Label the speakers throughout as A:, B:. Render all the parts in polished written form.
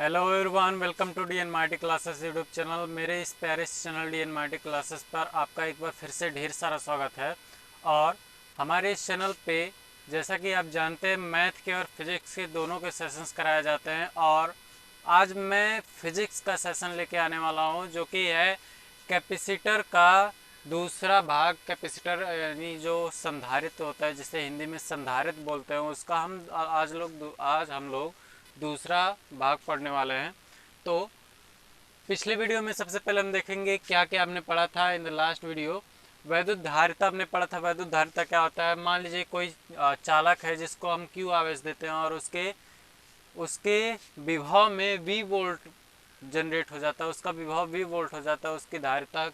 A: Hello everyone, welcome to DN classes YouTube channel. मेरे इस प्यारे चैनल DN क्लासेस पर आपका एक बार फिर से ढेर सारा स्वागत है। और हमारे इस चैनल पे जैसा कि आप जानते हैं, मैथ के और फिजिक्स के दोनों के सेशंस कराए जाते हैं। और आज मैं फिजिक्स का सेशन लेके आने वाला हूँ, जो कि है कैपेसिटर का दूसरा भाग। कैपेसिटर यानी जो संधारित्र होता है, जिसे हिंदी में संधारित्र बोलते हैं, उसका आज हम लोग दूसरा भाग पढ़ने वाले हैं। तो पिछले वीडियो में सबसे पहले हम देखेंगे क्या क्या हमने पढ़ा था इन द लास्ट वीडियो। वैद्युत धारिता हमने पढ़ा था। वैद्युत धारिता क्या होता है? मान लीजिए कोई चालक है जिसको हम क्यू आवेश देते हैं और उसके उसके विभव में वी वोल्ट जनरेट हो जाता है। उसका विभव वी वोल्ट हो जाता है। उसकी धारिता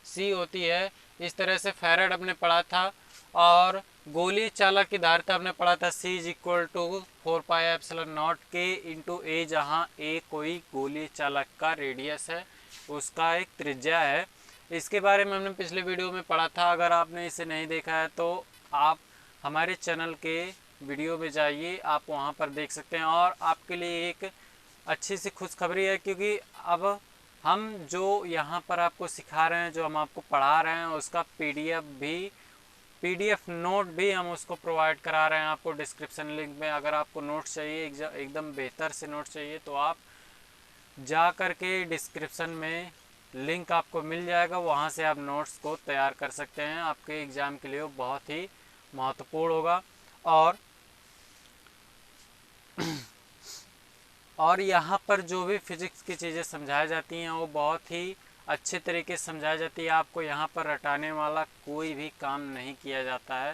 A: सी होती है। इस तरह से फैराड हमने पढ़ा था। और गोलीय चालक की धारिता हमने पढ़ा था C is equal to 4πε0 K into A, जहाँ ए कोई गोलीय चालक का रेडियस है, उसका एक त्रिज्या है। इसके बारे में हमने पिछले वीडियो में पढ़ा था। अगर आपने इसे नहीं देखा है तो आप हमारे चैनल के वीडियो में जाइए, आप वहाँ पर देख सकते हैं। और आपके लिए एक अच्छी सी खुशखबरी है, क्योंकि अब हम जो यहाँ पर आपको सिखा रहे हैं, जो हम आपको पढ़ा रहे हैं, उसका पीडीएफ नोट भी हम उसको प्रोवाइड करा रहे हैं आपको डिस्क्रिप्शन लिंक में। अगर आपको नोट्स चाहिए, एकदम बेहतर से नोट्स चाहिए, तो आप जा कर के डिस्क्रिप्शन में लिंक आपको मिल जाएगा, वहाँ से आप नोट्स को तैयार कर सकते हैं। आपके एग्ज़ाम के लिए वो बहुत ही महत्वपूर्ण होगा। और यहाँ पर जो भी फिजिक्स की चीज़ें समझाई जाती हैं, वो बहुत ही अच्छे तरीके से समझाई जाती है। आपको यहाँ पर रटाने वाला कोई भी काम नहीं किया जाता है।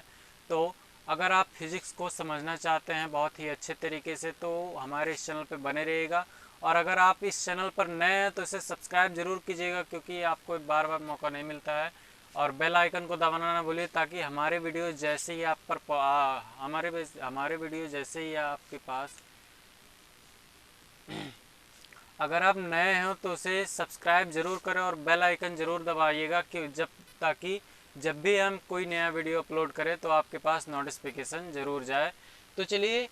A: तो अगर आप फिज़िक्स को समझना चाहते हैं बहुत ही अच्छे तरीके से, तो हमारे इस चैनल पर बने रहिएगा। और अगर आप इस चैनल पर नए हैं तो इसे सब्सक्राइब ज़रूर कीजिएगा, क्योंकि आपको बार बार मौका नहीं मिलता है। और बेल आइकन को दबाना ना भूलिए, ताकि हमारे वीडियो जैसे ही आप पर हमारे वीडियो जैसे ही आपके पास, अगर आप नए हो तो उसे सब्सक्राइब ज़रूर करें और बेल आइकन ज़रूर दबाइएगा, कि ताकि जब भी हम कोई नया वीडियो अपलोड करें तो आपके पास नोटिफिकेशन ज़रूर जाए। तो चलिए,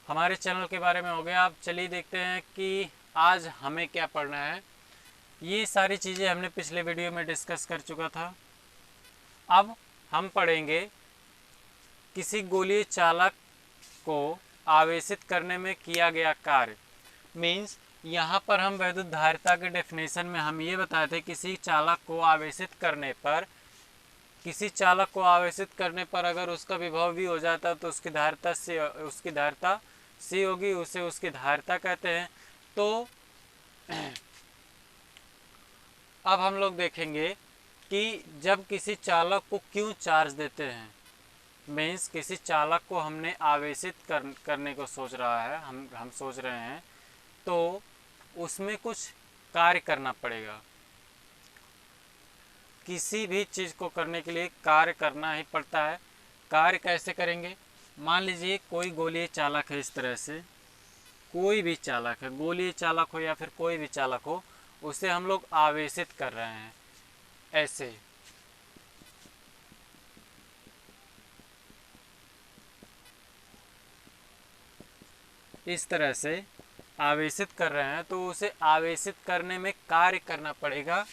A: हमारे चैनल के बारे में हो गया। आप चलिए देखते हैं कि आज हमें क्या पढ़ना है। ये सारी चीज़ें हमने पिछले वीडियो में डिस्कस कर चुका था। अब हम पढ़ेंगे किसी गोलीय चालक को आवेशित करने में किया गया कार्य। मीन्स यहाँ पर हम वैद्युत धारिता के डेफिनेशन में हम ये बताए थे, किसी चालक को आवेशित करने पर अगर उसका विभव भी हो जाता है तो उसकी धारिता सी होगी, उसे उसकी धारिता कहते हैं। तो अब हम लोग देखेंगे कि जब किसी चालक को क्यों चार्ज देते हैं। मीन्स किसी चालक को हमने आवेशित करने को सोच रहा है, हम सोच रहे हैं, तो उसमें कुछ कार्य करना पड़ेगा। किसी भी चीज़ को करने के लिए कार्य करना ही पड़ता है। कार्य कैसे करेंगे? मान लीजिए कोई गोलीय चालक है, इस तरह से कोई भी चालक है, गोलीय चालक हो या फिर कोई भी चालक हो, उसे हम लोग आवेशित कर रहे हैं। ऐसे इस तरह से आवेशित कर रहे हैं, तो उसे आवेशित करने में कार्य करना पड़ेगा।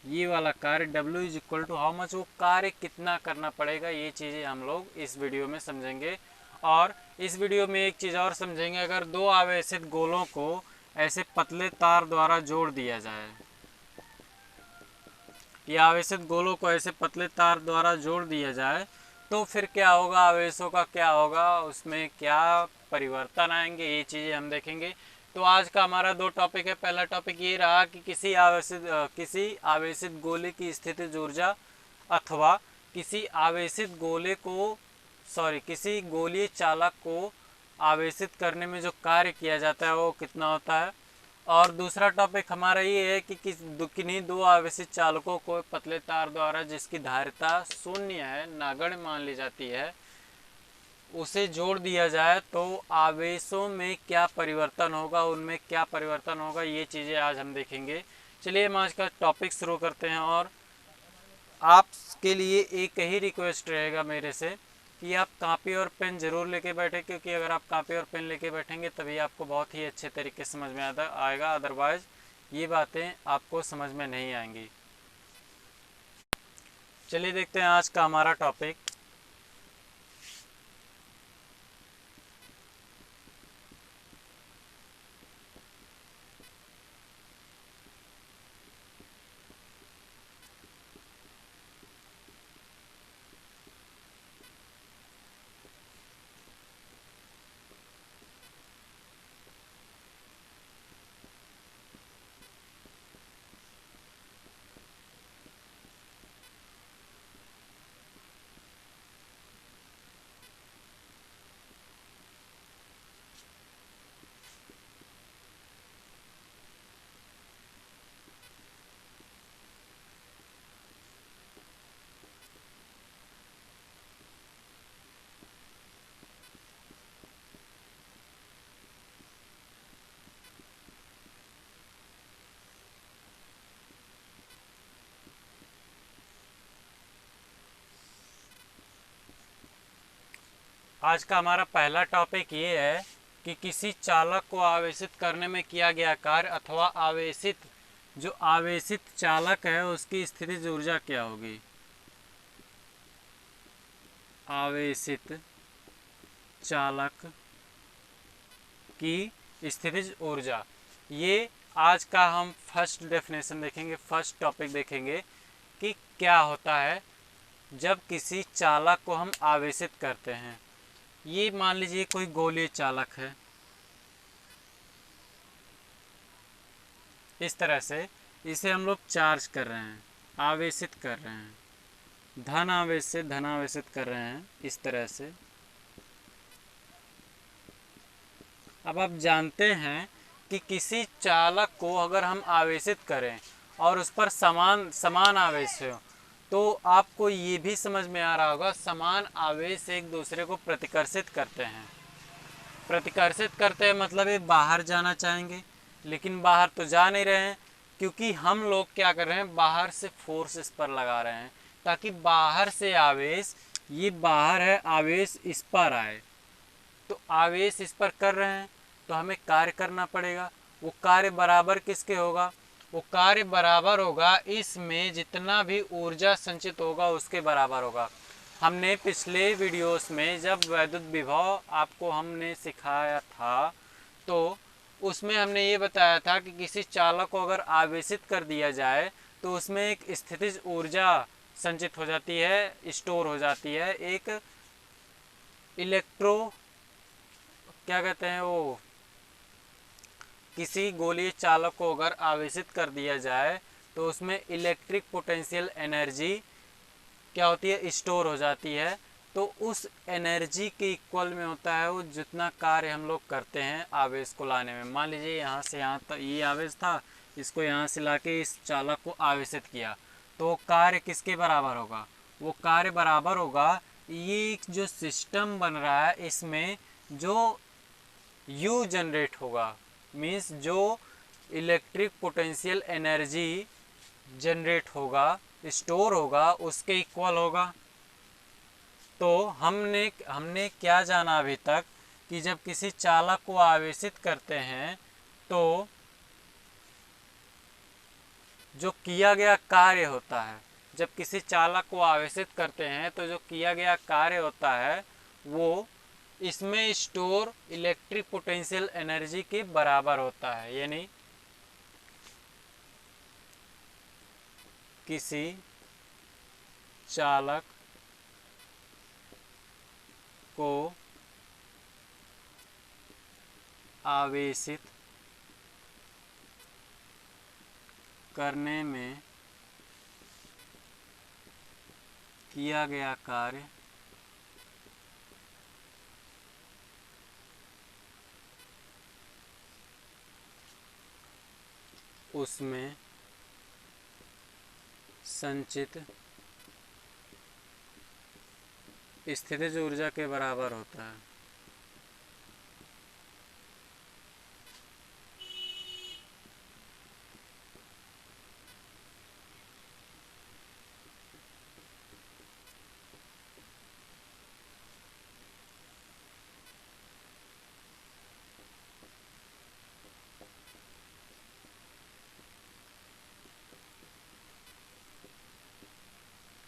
A: ये वाला कार्य W is equal to how much, वो कार्य कितना करना पड़ेगा, ये चीज़ें हम लोग इस वीडियो में समझेंगे। और इस वीडियो में एक चीज़ और समझेंगे, अगर दो आवेशित गोलों को ऐसे पतले तार द्वारा जोड़ दिया जाए, या आवेशित गोलों को ऐसे पतले तार द्वारा जोड़ दिया जाए, तो फिर क्या होगा, आवेशों का क्या होगा, उसमें क्या परिवर्तन आएंगे, ये चीज़ें हम देखेंगे। तो आज का हमारा दो टॉपिक है। पहला टॉपिक ये रहा कि किसी आवेशित गोले की स्थितिज ऊर्जा, अथवा किसी गोलीय चालक को आवेशित करने में जो कार्य किया जाता है वो कितना होता है। और दूसरा टॉपिक हमारा ये है कि किन्हीं दो आवेशित चालकों को पतले तार द्वारा, जिसकी धारिता शून्य है, नगण्य मान ली जाती है, उसे जोड़ दिया जाए, तो आवेशों में क्या परिवर्तन होगा, उनमें क्या परिवर्तन होगा, ये चीज़ें आज हम देखेंगे। चलिए हम आज का टॉपिक शुरू करते हैं। और आपके लिए एक ही रिक्वेस्ट रहेगा मेरे से, कि आप कॉपी और पेन ज़रूर लेके बैठे, क्योंकि अगर आप कॉपी और पेन लेके बैठेंगे तभी आपको बहुत ही अच्छे तरीके से समझ में आएगा, अदरवाइज़ ये बातें आपको समझ में नहीं आएंगी। चलिए देखते हैं आज का हमारा टॉपिक। आज का हमारा पहला टॉपिक ये है कि किसी चालक को आवेशित करने में किया गया कार्य अथवा जो आवेशित चालक है उसकी स्थितिज ऊर्जा क्या होगी। आवेशित चालक की स्थितिज ऊर्जा, ये आज का हम फर्स्ट डेफिनेशन देखेंगे, फर्स्ट टॉपिक देखेंगे कि क्या होता है जब किसी चालक को हम आवेशित करते हैं। ये मान लीजिए कोई गोलीय चालक है, इस तरह से इसे हम लोग चार्ज कर रहे हैं, आवेशित कर रहे हैं, धन आवेश से धन आवेशित कर रहे हैं, इस तरह से। अब आप जानते हैं कि किसी चालक को अगर हम आवेशित करें और उस पर समान आवेश हो तो आपको ये भी समझ में आ रहा होगा, समान आवेश एक दूसरे को प्रतिकर्षित करते हैं। प्रतिकर्षित करते हैं मतलब ये बाहर जाना चाहेंगे, लेकिन बाहर तो जा नहीं रहे हैं, क्योंकि हम लोग क्या कर रहे हैं, बाहर से फोर्स इस पर लगा रहे हैं ताकि बाहर से आवेश, ये बाहर है, आवेश इस पर आए। तो आवेश इस पर कर रहे हैं तो हमें कार्य करना पड़ेगा। वो कार्य बराबर किसके होगा, वो कार्य बराबर होगा इसमें जितना भी ऊर्जा संचित होगा उसके बराबर होगा। हमने पिछले वीडियोस में जब वैद्युत विभव आपको हमने सिखाया था तो उसमें हमने ये बताया था कि किसी चालक को अगर आवेशित कर दिया जाए तो उसमें एक स्थितिज ऊर्जा संचित हो जाती है, स्टोर हो जाती है। एक क्या कहते हैं वो, किसी गोलीय चालक को अगर आवेशित कर दिया जाए तो उसमें इलेक्ट्रिक पोटेंशियल एनर्जी क्या होती है, स्टोर हो जाती है। तो उस एनर्जी के इक्वल में होता है वो जितना कार्य हम लोग करते हैं आवेश को लाने में। मान लीजिए यहाँ से यहाँ तक ये आवेश था, इसको यहाँ से लाके इस चालक को आवेशित किया तो कार्य किसके बराबर होगा, वो कार्य बराबर होगा, ये जो सिस्टम बन रहा है इसमें जो U जनरेट होगा, मीन्स जो इलेक्ट्रिक पोटेंशियल एनर्जी जनरेट होगा, स्टोर होगा, उसके इक्वल होगा। तो हमने क्या जाना अभी तक कि जब किसी चालक को आवेशित करते हैं तो जो किया गया कार्य होता है, जब किसी चालक को आवेशित करते हैं तो जो किया गया कार्य होता है वो इसमें स्टोर इलेक्ट्रिक पोटेंशियल एनर्जी के बराबर होता है। यानी किसी चालक को आवेशित करने में किया गया कार्य उसमें संचित स्थितिज ऊर्जा के बराबर होता है।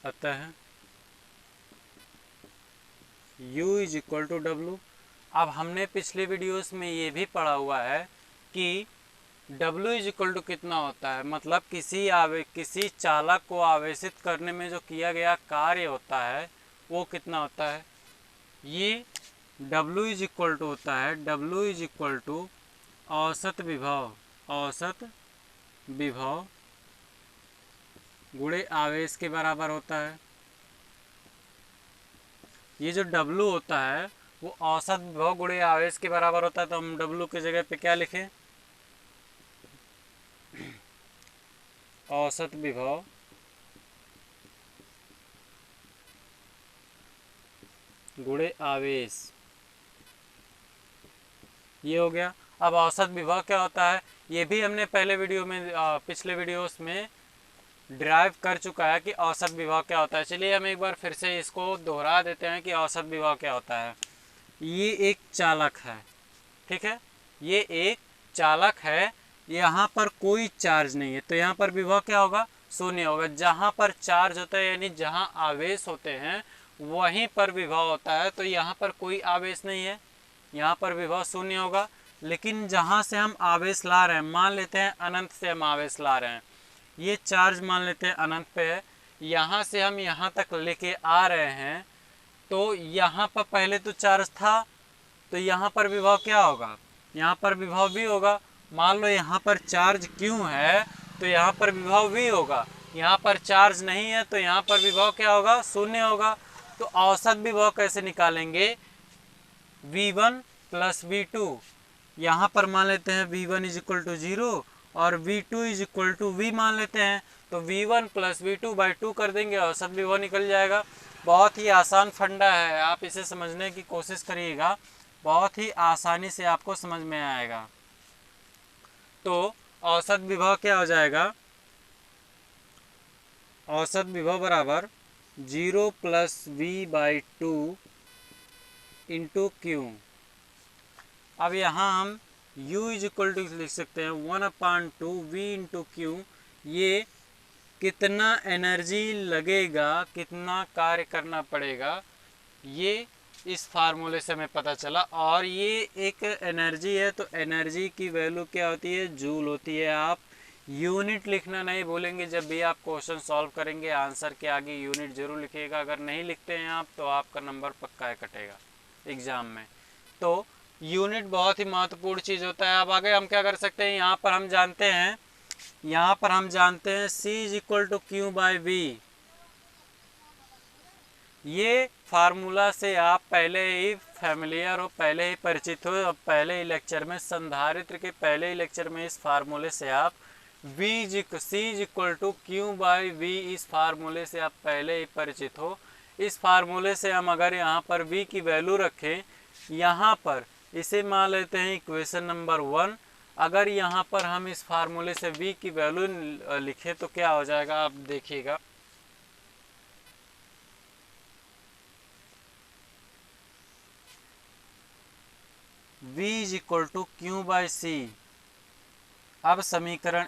A: अतः U is equal to W। अब हमने पिछले वीडियोस में ये भी पढ़ा हुआ है कि W इज इक्वल टू कितना होता है, मतलब किसी चालक को आवेशित करने में जो किया गया कार्य होता है वो कितना होता है। ये W इज इक्वल टू होता है, W इज इक्वल टू औसत विभव गुणे आवेश के बराबर होता है। ये जो W होता है वो औसत विभव गुणे आवेश के बराबर होता है, तो हम W की जगह पे क्या लिखें, औसत विभव गुणे आवेश। ये हो गया। अब औसत विभव क्या होता है ये भी हमने पहले वीडियो में पिछले वीडियोस में ड्राइव कर चुका है कि औसत विभव क्या होता है। चलिए हम एक बार फिर से इसको दोहरा देते हैं कि औसत विभव क्या होता है। ये एक चालक है, ठीक है, ये एक चालक है, यहाँ पर कोई चार्ज नहीं है, तो यहाँ पर विभव क्या होगा, शून्य होगा। जहाँ पर चार्ज होता है यानी जहाँ आवेश होते हैं वहीं पर विभव होता है, तो यहाँ पर कोई आवेश नहीं है, यहाँ पर विभव शून्य होगा। लेकिन जहाँ से हम आवेश ला रहे हैं, मान लेते हैं अनंत से हम आवेश ला रहे हैं, ये चार्ज मान लेते हैं अनंत पे है, यहाँ से हम यहाँ तक लेके आ रहे हैं, तो यहाँ पर पहले तो चार्ज था, तो यहाँ पर विभव क्या होगा, यहाँ पर विभव भी होगा। मान लो यहाँ पर चार्ज क्यों है तो यहाँ पर विभव भी होगा, यहाँ पर चार्ज नहीं है तो यहाँ पर विभव क्या होगा, शून्य होगा। तो औसत विभव कैसे निकालेंगे, V1 प्लस V2, यहाँ पर मान लेते हैं V1 इज इक्वल टू 0 और V2 is equal to V मान लेते हैं, तो V1 प्लस V2/2 कर देंगे, औसत विभव निकल जाएगा। बहुत ही आसान फंडा है, आप इसे समझने की कोशिश करिएगा, बहुत ही आसानी से आपको समझ में आएगा। तो औसत विभव क्या हो जाएगा, औसत विभव बराबर 0 प्लस V/2 इंटू Q। अब यहाँ हम U इज इक्वल टू लिख सकते हैं 1/2 V इंटू Q। ये कितना एनर्जी लगेगा, कितना कार्य करना पड़ेगा, ये इस फार्मूले से हमें पता चला। और ये एक एनर्जी है, तो एनर्जी की वैल्यू क्या होती है, जूल होती है। आप यूनिट लिखना नहीं भूलेंगे, जब भी आप क्वेश्चन सॉल्व करेंगे आंसर के आगे यूनिट जरूर लिखिएगा। अगर नहीं लिखते हैं आप तो आपका नंबर पक्का है कटेगा एग्ज़ाम में। तो यूनिट बहुत ही महत्वपूर्ण चीज़ होता है। अब आगे हम क्या कर सकते हैं, यहाँ पर हम जानते हैं C is equal to Q/V। ये फार्मूला से आप पहले ही फैमिलियर हो, पहले ही परिचित हो। अब पहले ही लेक्चर में, संधारित्र के पहले ही लेक्चर में इस फार्मूले से आप C is equal to Q/V, इस फार्मूले से आप पहले ही परिचित हो। इस फार्मूले से हम अगर यहाँ पर V की वैल्यू रखें, यहाँ पर इसे मान लेते हैं इक्वेशन नंबर 1। अगर यहाँ पर हम इस फार्मूले से V की वैल्यू लिखें तो क्या हो जाएगा, आप देखिएगा। V is equal to Q/C। अब समीकरण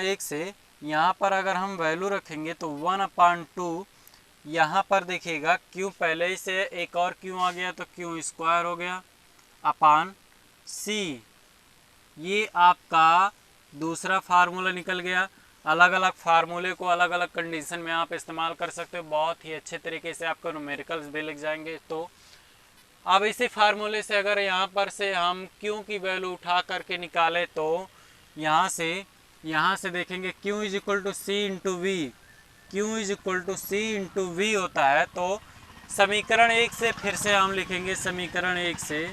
A: 1 से यहाँ पर अगर हम वैल्यू रखेंगे तो 1/2, यहाँ पर देखिएगा Q पहले ही से एक और Q आ गया तो Q² हो गया अपान C। ये आपका दूसरा फार्मूला निकल गया। अलग अलग फार्मूले को अलग अलग कंडीशन में आप इस्तेमाल कर सकते हो, बहुत ही अच्छे तरीके से आपको न्यूमेरिकल्स भी लिख जाएंगे। तो अब इसी फार्मूले से अगर यहाँ पर से हम Q की वैल्यू उठा करके निकाले तो यहाँ से देखेंगे Q is equal to C into V, Q is equal to C into V होता है। तो समीकरण 1 से फिर से हम लिखेंगे, समीकरण 1 से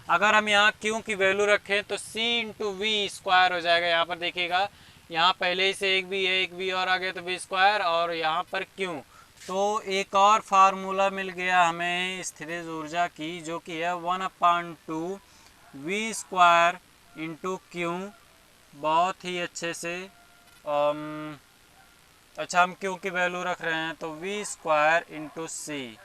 A: अगर हम यहाँ Q की वैल्यू रखें तो C इंटू V² हो जाएगा। यहाँ पर देखिएगा, यहाँ पहले ही से एक V और आ गया तो V² और यहाँ पर Q। तो एक और फार्मूला मिल गया हमें स्थितिज ऊर्जा की, जो कि है 1/2 V² इंटू Q। बहुत ही अच्छे से अच्छा, हम Q की वैल्यू रख रहे हैं तो V² इंटू C।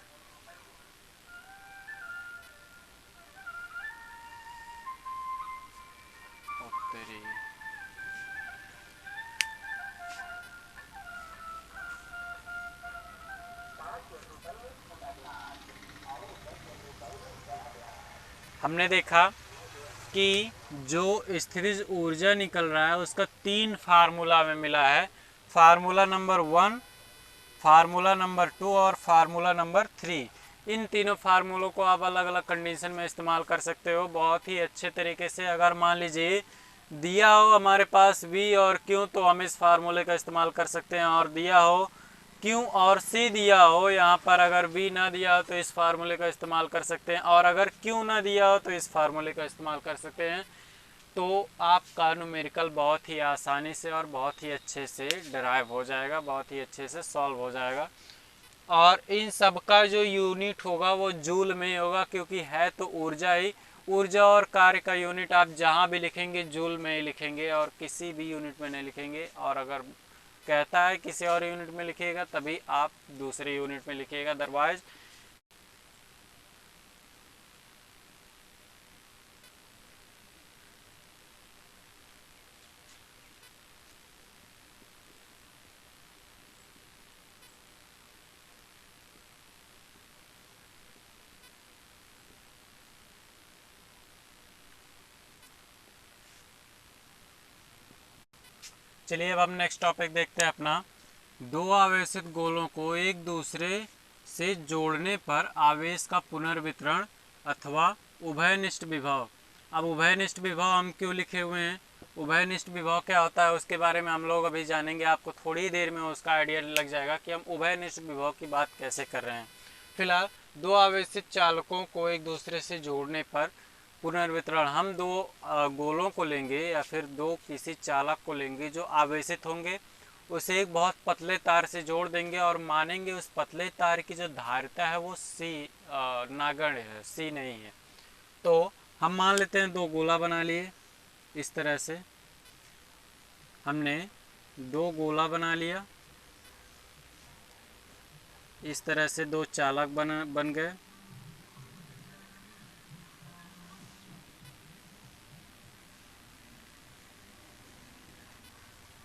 A: हमने देखा कि जो स्थितिज ऊर्जा निकल रहा है उसका 3 फार्मूला में मिला है, फार्मूला नंबर 1, फार्मूला नंबर 2 और फार्मूला नंबर 3। इन तीनों फार्मूलों को आप अलग अलग कंडीशन में इस्तेमाल कर सकते हो बहुत ही अच्छे तरीके से। अगर मान लीजिए दिया हो हमारे पास V और Q तो हम इस फार्मूले का इस्तेमाल कर सकते हैं, और दिया हो Q और C दिया हो यहाँ पर, अगर V ना दिया हो तो इस फार्मूले का इस्तेमाल कर सकते हैं, और अगर Q ना दिया हो तो इस फार्मूले का इस्तेमाल कर सकते हैं। तो आपका न्यूमेरिकल बहुत ही आसानी से और बहुत ही अच्छे से डराइव हो जाएगा, बहुत ही अच्छे से सॉल्व हो जाएगा। और इन सब का जो यूनिट होगा वो जूल में होगा, क्योंकि है तो ऊर्जा ही। ऊर्जा और कार्य का यूनिट आप जहाँ भी लिखेंगे जूल में ही लिखेंगे और किसी भी यूनिट में नहीं लिखेंगे। और अगर कहता है किसी और यूनिट में लिखिएगा तभी आप दूसरे यूनिट में लिखिएगा, अदरवाइज चलिए अब हम नेक्स्ट टॉपिक देखते हैं अपना। दो आवेशित गोलों को एक दूसरे से जोड़ने पर आवेश का पुनर्वितरण अथवा उभयनिष्ठ विभव। अब उभयनिष्ठ विभव हम क्यों लिखे हुए हैं, उभयनिष्ठ विभव क्या होता है उसके बारे में हम लोग अभी जानेंगे। आपको थोड़ी देर में उसका आइडिया लग जाएगा कि हम उभयनिष्ठ विभव की बात कैसे कर रहे हैं। फिलहाल दो आवेशित चालकों को एक दूसरे से जोड़ने पर पुनर्वितरण, हम दो गोलों को लेंगे या फिर दो किसी चालक को लेंगे जो आवेशित होंगे, उसे एक बहुत पतले तार से जोड़ देंगे और मानेंगे उस पतले तार की जो धारिता है वो सी नागण्य है, सी नहीं है। तो हम मान लेते हैं दो गोला बना लिए, इस तरह से हमने दो गोला बना लिया, इस तरह से दो चालक बन गए।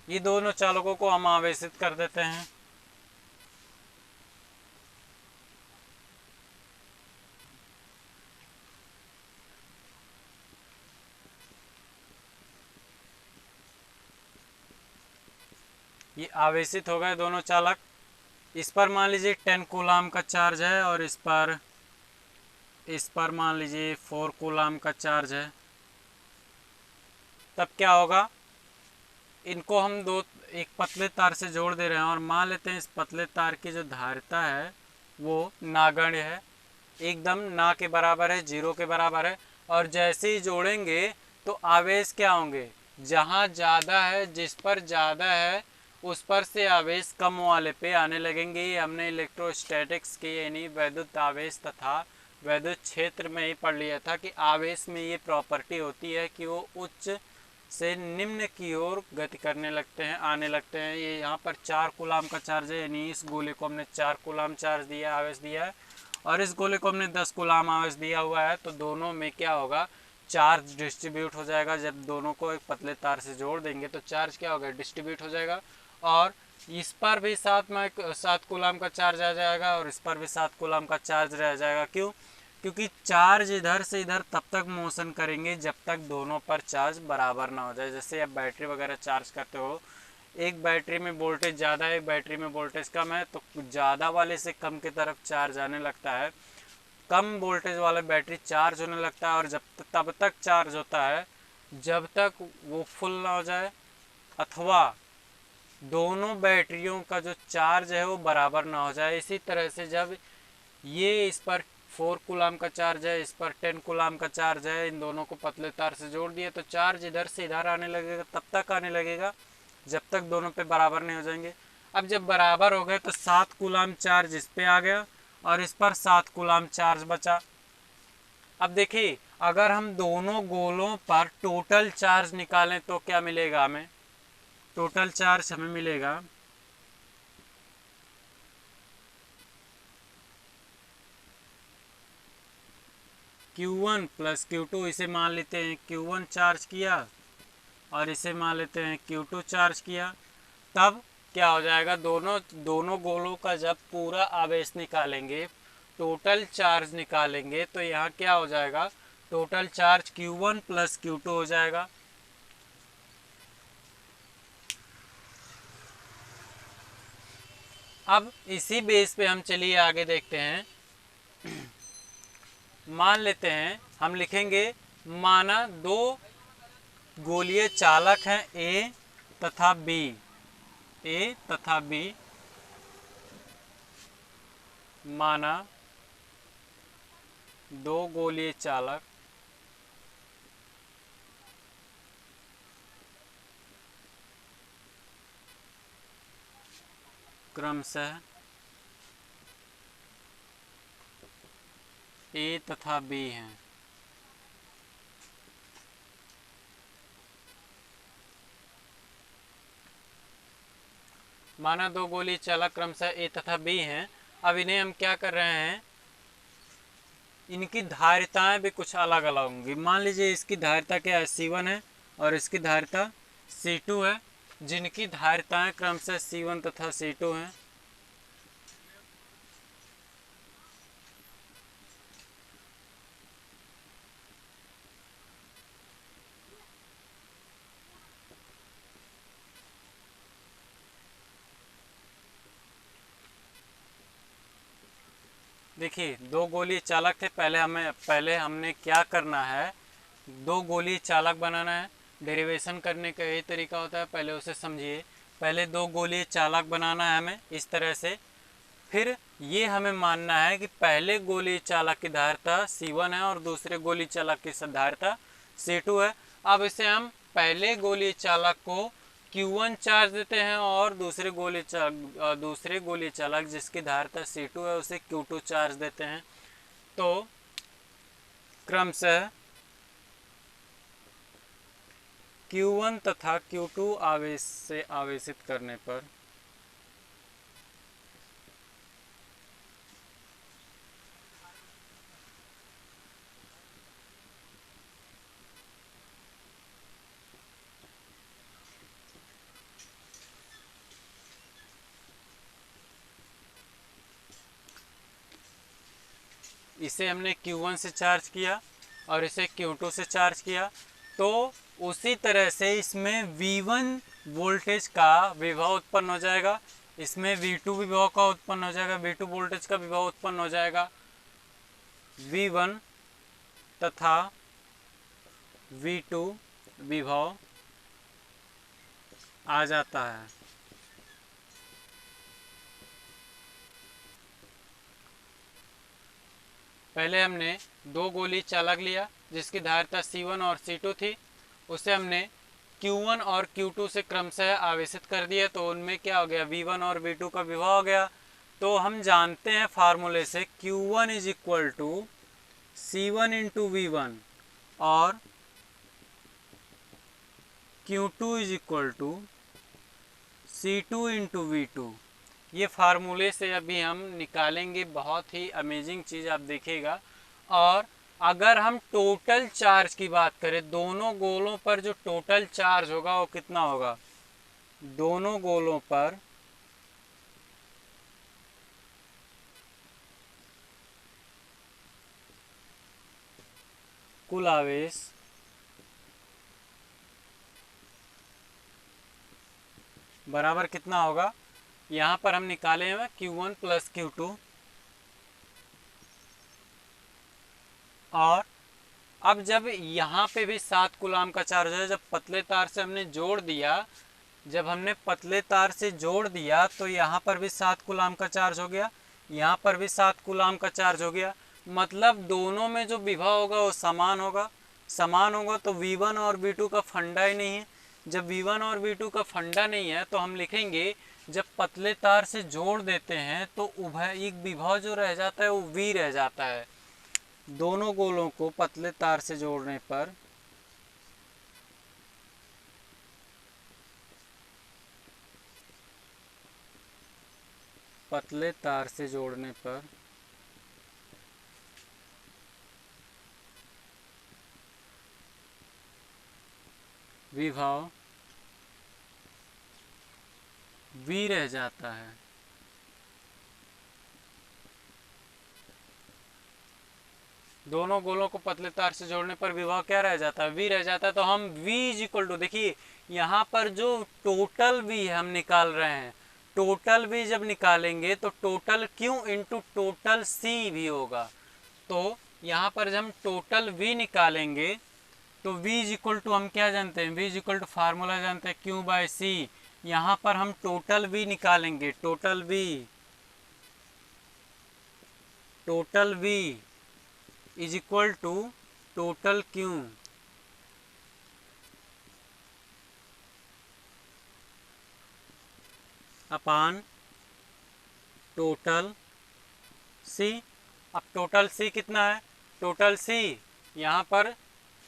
A: ये दोनों चालकों को हम आवेशित कर देते हैं। ये आवेशित हो गए दोनों चालक। इस पर मान लीजिए 10 कूलाम का चार्ज है और इस पर मान लीजिए 4 कूलाम का चार्ज है। तब क्या होगा, इनको हम दो एक पतले तार से जोड़ दे रहे हैं और मान लेते हैं इस पतले तार की जो धारिता है वो नागण्य है, एकदम ना के बराबर है, जीरो के बराबर है। और जैसे ही जोड़ेंगे तो आवेश क्या होंगे, जहाँ ज़्यादा है, जिस पर ज़्यादा है उस पर से आवेश कम वाले पे आने लगेंगे। ये हमने इलेक्ट्रोस्टैटिक्स के यानी वैद्युत आवेश तथा वैद्युत क्षेत्र में ही पढ़ लिया था कि आवेश में ये प्रॉपर्टी होती है कि वो उच्च से निम्न की ओर गति करने लगते हैं, आने लगते हैं। ये यहाँ पर 4 कूलाम का चार्ज है, यानी इस गोले को हमने 4 कूलाम चार्ज दिया, आवेश दिया है, और इस गोले को हमने 10 कूलाम आवेश दिया हुआ है। तो दोनों में क्या होगा, चार्ज डिस्ट्रीब्यूट हो जाएगा। जब दोनों को एक पतले तार से जोड़ देंगे तो चार्ज क्या होगा, डिस्ट्रीब्यूट हो जाएगा। और इस पर भी 7 कूलाम का चार्ज आ जाएगा और इस पर भी 7 कूलाम का चार्ज रह जाएगा। क्यों, क्योंकि चार्ज इधर से इधर तब तक मोशन करेंगे जब तक दोनों पर चार्ज बराबर ना हो जाए। जैसे आप बैटरी वगैरह चार्ज करते हो, एक बैटरी में वोल्टेज ज़्यादा है, एक बैटरी में वोल्टेज कम है, तो ज़्यादा वाले से कम की तरफ चार्ज आने लगता है, कम वोल्टेज वाला बैटरी चार्ज होने लगता है। और तब तक चार्ज होता है जब तक वो फुल ना हो जाए अथवा दोनों बैटरियों का जो चार्ज है वो बराबर ना हो जाए। इसी तरह से जब ये इस पर 4 कूलाम का चार्ज है, इस पर 10 कूलाम का चार्ज है, इन दोनों को पतले तार से जोड़ दिए तो चार्ज इधर से इधर आने लगेगा, तब तक आने लगेगा जब तक दोनों पे बराबर नहीं हो जाएंगे। अब जब बराबर हो गए तो 7 कूलाम चार्ज इस पे आ गया और इस पर 7 कूलाम चार्ज बचा। अब देखिए, अगर हम दोनों गोलों पर टोटल चार्ज निकालें तो क्या मिलेगा हमें, टोटल चार्ज हमें मिलेगा Q1 प्लस Q2। इसे मान लेते हैं Q1 चार्ज किया और इसे मान लेते हैं Q2 चार्ज किया। तब क्या हो जाएगा, दोनों गोलों का जब पूरा आवेश निकालेंगे, टोटल चार्ज निकालेंगे, तो यहाँ क्या हो जाएगा, total charge Q1 plus Q2 हो जाएगा। अब इसी बेस पे हम चलिए आगे देखते हैं। मान लेते हैं हम लिखेंगे, माना दो गोलीय चालक हैं ए तथा बी। माना दो गोलीय चालक क्रमशः ए तथा बी हैं। माना दो गोलीय चालक क्रमशः ए तथा बी हैं। अब इन्हें हम क्या कर रहे हैं, इनकी धारिताएं भी कुछ अलग अलग होंगी। मान लीजिए इसकी धारिता क्या है, C1 है और इसकी धारिता C2 है, जिनकी धारिताएं क्रमशः C1 तथा C2 हैं। देखिए दो गोलीय चालक थे, पहले हमने क्या करना है, दो गोलीय चालक बनाना है। डेरिवेशन करने का यही तरीका होता है, पहले उसे समझिए। पहले दो गोलीय चालक बनाना है हमें इस तरह से। फिर ये हमें मानना है कि पहले गोलीय चालक की धारिता C1 है और दूसरे गोलीय चालक की धारिता C2 है। अब इसे हम पहले गोलीय चालक को Q1 चार्ज देते हैं और दूसरे गोलीय चालक जिसकी धारिता C2 है उसे Q2 चार्ज देते हैं। तो क्रमशः Q1 तथा Q2 आवेश से आवेशित करने पर इसे हमने Q1 से चार्ज किया और इसे Q2 से चार्ज किया, तो उसी तरह से इसमें V1 वोल्टेज का विभव उत्पन्न हो जाएगा, इसमें V2 विभव का उत्पन्न हो जाएगा, V2 वोल्टेज का विभव उत्पन्न हो जाएगा। V1 तथा V2 विभव आ जाता है। पहले हमने दो गोलीय चालक लिया जिसकी धारिता C1 और C2 थी, उसे हमने Q1 और Q2 से क्रमशः आवेशित कर दिया, तो उनमें क्या हो गया, V1 और V2 का विभव हो गया। तो हम जानते हैं फार्मूले से Q1 is equal to C1 into V1 और Q2 is equal to C2 into V2। ये फार्मूले से अभी हम निकालेंगे, बहुत ही अमेजिंग चीज़ आप देखिएगा। और अगर हम टोटल चार्ज की बात करें, दोनों गोलों पर जो टोटल चार्ज होगा वो कितना होगा, दोनों गोलों पर कुल आवेश बराबर कितना होगा, यहाँ पर हम निकाले हुए Q1 प्लस Q2। और अब जब यहाँ पे भी 7 कूलाम का चार्ज है, जब पतले तार से हमने जोड़ दिया, तो यहाँ पर भी 7 कूलाम का चार्ज हो गया, यहाँ पर भी 7 कूलाम का चार्ज हो गया। मतलब दोनों में जो विभव होगा वो समान होगा। तो V1 और V2 का फंडा ही नहीं है। जब V1 और V2 का फंडा नहीं है तो हम लिखेंगे, जब पतले तार से जोड़ देते हैं तो उभयिक विभव जो रह जाता है वो V रह जाता है। दोनों गोलों को पतले तार से जोड़ने पर विभव V रह जाता है। दोनों गोलों को पतले तार से जोड़ने पर विभव क्या रह जाता है, v रह जाता है। तो हम v इज इक्वल टू, देखिए यहाँ पर जो टोटल v हम निकाल रहे हैं, टोटल v जब निकालेंगे तो total q into total c भी होगा। तो यहाँ पर जब हम टोटल v निकालेंगे तो v इज इक्वल टू हम क्या जानते हैं, v is equal to formula जानते हैं q बाय c। यहाँ पर हम टोटल v निकालेंगे, total v is equal to total q upon total c। अब टोटल c कितना है, टोटल c यहाँ पर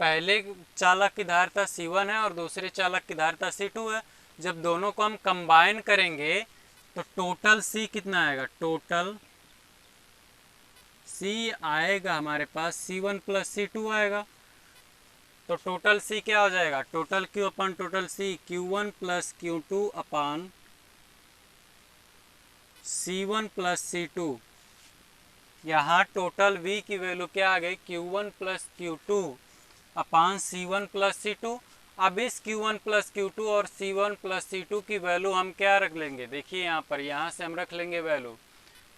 A: पहले चालक की धारिता C1 है और दूसरे चालक की धारिता C2 है। जब दोनों को हम कंबाइन करेंगे तो टोटल C कितना आएगा, टोटल C आएगा हमारे पास C1 प्लस C2 आएगा। तो टोटल C क्या हो जाएगा, total Q upon total C, Q1 plus Q2 upon C1 plus C2। यहाँ टोटल V की वैल्यू क्या आ गई, Q1 plus Q2 upon C1 plus C2। अब इस Q1 प्लस Q2 और C1 प्लस C2 की वैल्यू हम क्या रख लेंगे, देखिए यहाँ पर, यहाँ से हम रख लेंगे वैल्यू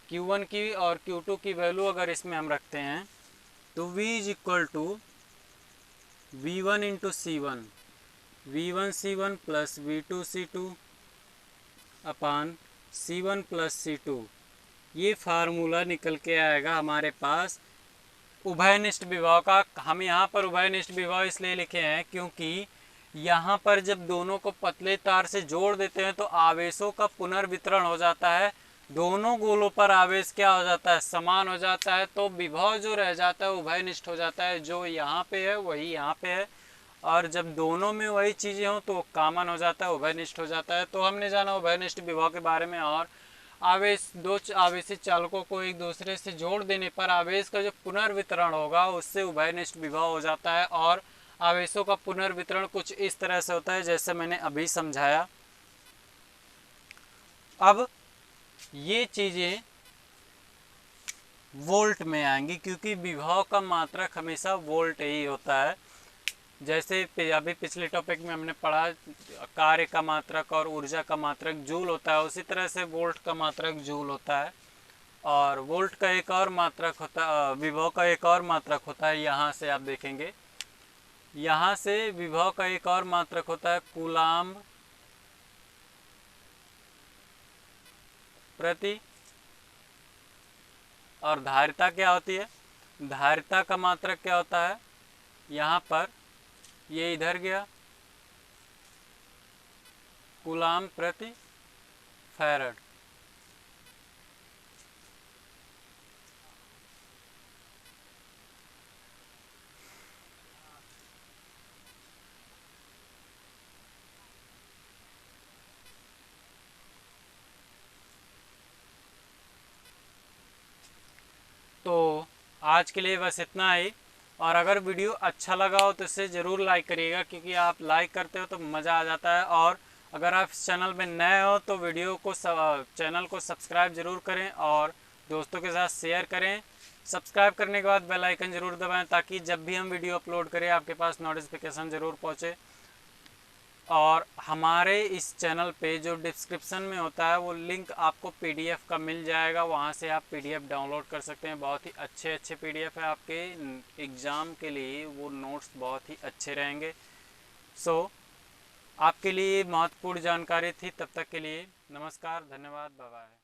A: Q1 की और Q2 की वैल्यू अगर इसमें हम रखते हैं तो V is equal to V1 into C1, V1 C1 plus V2 C2 upon C1 plus C2। ये फार्मूला निकल के आएगा हमारे पास उभयनिष्ठ विभव का। हम यहाँ पर उभयनिष्ठ विभव इसलिए लिखे हैं क्योंकि यहाँ पर जब दोनों को पतले तार से जोड़ देते हैं तो आवेशों का पुनर्वितरण हो जाता है, दोनों गोलों पर आवेश क्या हो जाता है, समान हो जाता है। तो विभव जो रह जाता है उभयनिष्ठ हो जाता है, जो यहाँ पे है वही यहाँ पे है, और जब दोनों में वही चीज़ें हों तो कॉमन हो जाता है, उभयनिष्ठ हो जाता है। तो हमने जाना उभयनिष्ठ विभव के बारे में। और आवेश, दो आवेशित चालकों को एक दूसरे से जोड़ देने पर आवेश का जो पुनर्वितरण होगा उससे उभयनिष्ठ विभव हो जाता है। और आवेशों का पुनर्वितरण कुछ इस तरह से होता है जैसे मैंने अभी समझाया। अब ये चीज़ें वोल्ट में आएंगी क्योंकि विभव का मात्रक हमेशा वोल्ट ही होता है। जैसे अभी पिछले टॉपिक में हमने पढ़ा कार्य का मात्रक और ऊर्जा का मात्रक जूल होता है, उसी तरह से वोल्ट का मात्रक जूल होता है। और वोल्ट का एक और मात्रक होता है, विभव का एक और मात्रक होता है, यहाँ से आप देखेंगे, यहाँ से विभव का एक और मात्रक होता है कूलाम्ब प्रति। और धारिता क्या होती है, धारिता का मात्रक क्या होता है, यहाँ पर ये इधर गया, कूलाम्ब प्रति फैराड। तो आज के लिए बस इतना ही। और अगर वीडियो अच्छा लगा हो तो इसे ज़रूर लाइक करिएगा, क्योंकि आप लाइक करते हो तो मज़ा आ जाता है। और अगर आप इस चैनल में नए हो तो वीडियो को चैनल को सब्सक्राइब ज़रूर करें और दोस्तों के साथ शेयर करें। सब्सक्राइब करने के बाद बेल आइकन ज़रूर दबाएं ताकि जब भी हम वीडियो अपलोड करें आपके पास नोटिफिकेशन ज़रूर पहुँचे। और हमारे इस चैनल पे जो डिस्क्रिप्शन में होता है वो लिंक आपको पीडीएफ का मिल जाएगा, वहाँ से आप पीडीएफ डाउनलोड कर सकते हैं। बहुत ही अच्छे पीडीएफ है, आपके एग्ज़ाम के लिए वो नोट्स बहुत ही अच्छे रहेंगे। सो आपके लिए महत्वपूर्ण जानकारी थी। तब तक के लिए नमस्कार, धन्यवाद, बाय बाय।